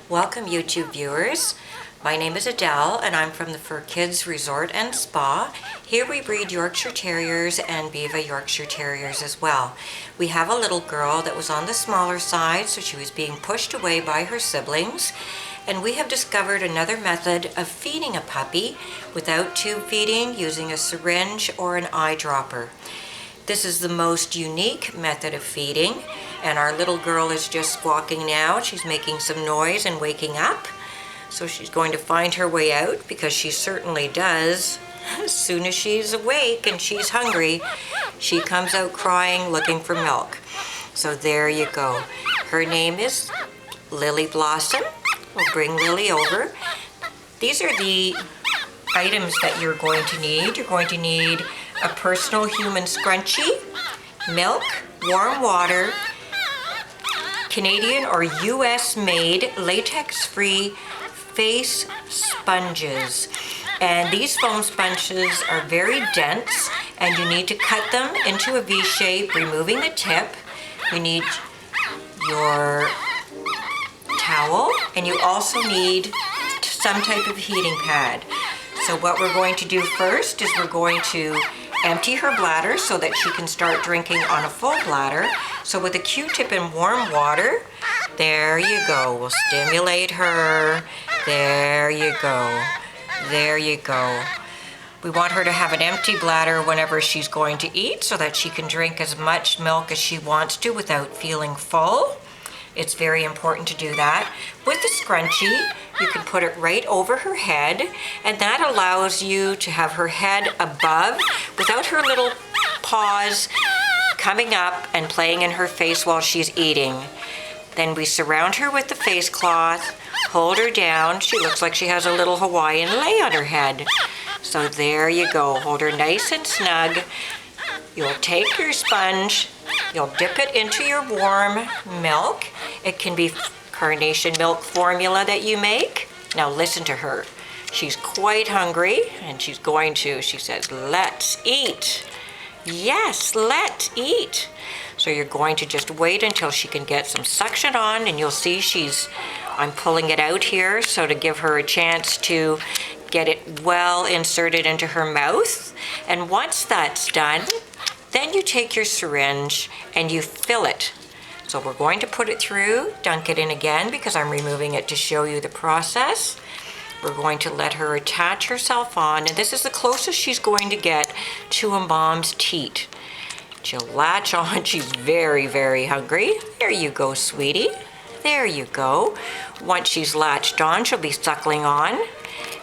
Welcome YouTube viewers. My name is Adele and I'm from the For Kids Resort and Spa. Here we breed Yorkshire Terriers and Biwa Yorkshire Terriers as well. We have a little girl that was on the smaller side, so she was being pushed away by her siblings. And we have discovered another method of feeding a puppy without tube feeding, using a syringe or an eyedropper. This is the most unique method of feeding, and our little girl is just squawking now. She's making some noise and waking up. So she's going to find her way out, because she certainly does. As soon as she's awake and she's hungry, she comes out crying, looking for milk. So there you go. Her name is Lilly Blossom. We'll bring Lilly over. These are the items that you're going to need. You're going to need a personal human scrunchie, milk, warm water, Canadian or US made latex-free face sponges. And these foam sponges are very dense, and you need to cut them into a V shape, removing the tip. You need your towel, and you also need some type of heating pad. So what we're going to do first is we're going to empty her bladder so that she can start drinking on a full bladder. So with a Q-tip and warm water, there you go. We'll stimulate her. There you go. There you go. We want her to have an empty bladder whenever she's going to eat, so that she can drink as much milk as she wants to without feeling full. It's very important to do that. With the scrunchie, you can put it right over her head, and that allows you to have her head above without her little paws coming up and playing in her face while she's eating. Then we surround her with the face cloth, hold her down. She looks like she has a little Hawaiian lei on her head. So there you go. Hold her nice and snug. You'll take your sponge, you'll dip it into your warm milk. It can be carnation milk formula that you make. Now listen to her. She's quite hungry, and she's going to, she says, let's eat. Yes, let's eat. So you're going to just wait until she can get some suction on, and you'll see I'm pulling it out here so to give her a chance to get it well inserted into her mouth. And once that's done, then you take your syringe and you fill it. So we're going to put it through, dunk it in again because I'm removing it to show you the process. We're going to let her attach herself on, and this is the closest she's going to get to a mom's teat. She'll latch on. She's very, very hungry. There you go, sweetie. There you go. Once she's latched on, she'll be suckling on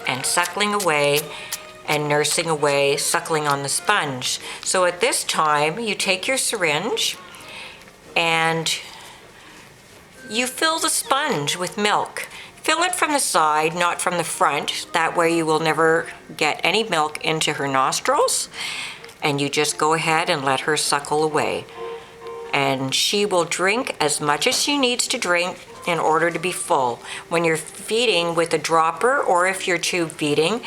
and suckling away and nursing away, suckling on the sponge. So at this time, you take your syringe and you fill the sponge with milk. Fill it from the side, not from the front. That way you will never get any milk into her nostrils. And you just go ahead and let her suckle away. And she will drink as much as she needs to drink in order to be full. When you're feeding with a dropper, or if you're tube feeding,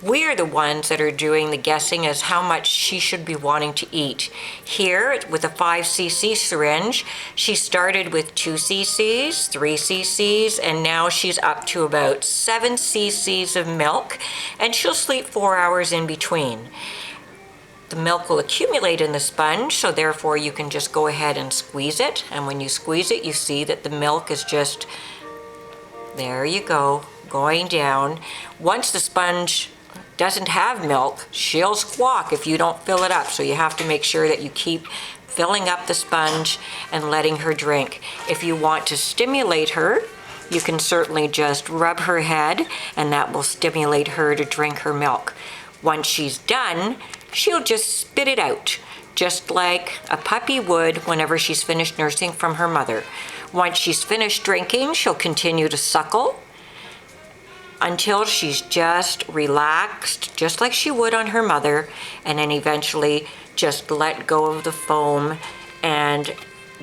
we are the ones that are doing the guessing as how much she should be wanting to eat. Here, with a 5cc syringe, she started with 2 cc's, 3 cc's, and now she's up to about 7 cc's of milk, and she'll sleep 4 hours in between. The milk will accumulate in the sponge, so therefore you can just go ahead and squeeze it. And when you squeeze it, you see that the milk is just, there you go, going down. Once the sponge doesn't have milk, she'll squawk if you don't fill it up. So you have to make sure that you keep filling up the sponge and letting her drink. If you want to stimulate her, you can certainly just rub her head, and that will stimulate her to drink her milk. Once she's done, she'll just spit it out, just like a puppy would whenever she's finished nursing from her mother. Once she's finished drinking, she'll continue to suckle until she's just relaxed, just like she would on her mother, and then eventually just let go of the foam. And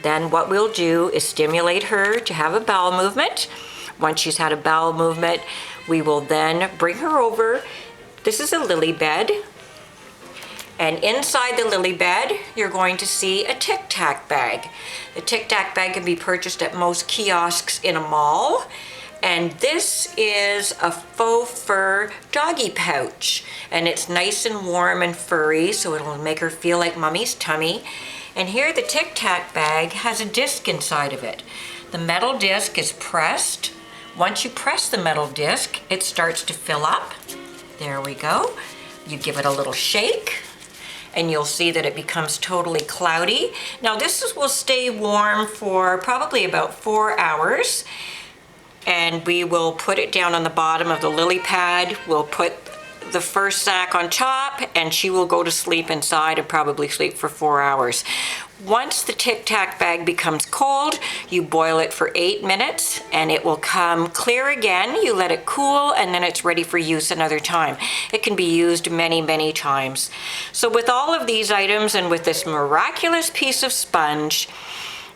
then what we'll do is stimulate her to have a bowel movement. Once she's had a bowel movement, we will then bring her over. This is a Lilly bed. And inside the Lilly bed, you're going to see a Tic Tac bag. The Tic Tac bag can be purchased at most kiosks in a mall. And this is a faux fur doggy pouch. And it's nice and warm and furry, so it'll make her feel like mommy's tummy. And here the Tic Tac bag has a disc inside of it. The metal disc is pressed. Once you press the metal disc, it starts to fill up. There we go. You give it a little shake, and you'll see that it becomes totally cloudy. Now will stay warm for probably about 4 hours, and we will put it down on the bottom of the lily pad. We'll put the first sack on top, and she will go to sleep inside and probably sleep for 4 hours. Once the Tic Tac bag becomes cold, you boil it for 8 minutes and it will come clear again. You let it cool and then it's ready for use another time. It can be used many, many times. So with all of these items and with this miraculous piece of sponge,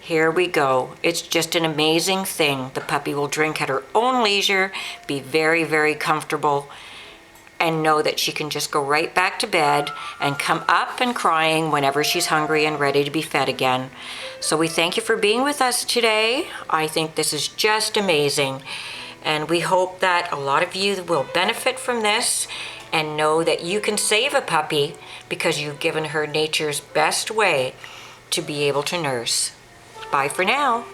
here we go. It's just an amazing thing. The puppy will drink at her own leisure, be very, very comfortable, and know that she can just go right back to bed and come up and crying whenever she's hungry and ready to be fed again. So we thank you for being with us today. I think this is just amazing. And we hope that a lot of you will benefit from this and know that you can save a puppy because you've given her nature's best way to be able to nurse. Bye for now.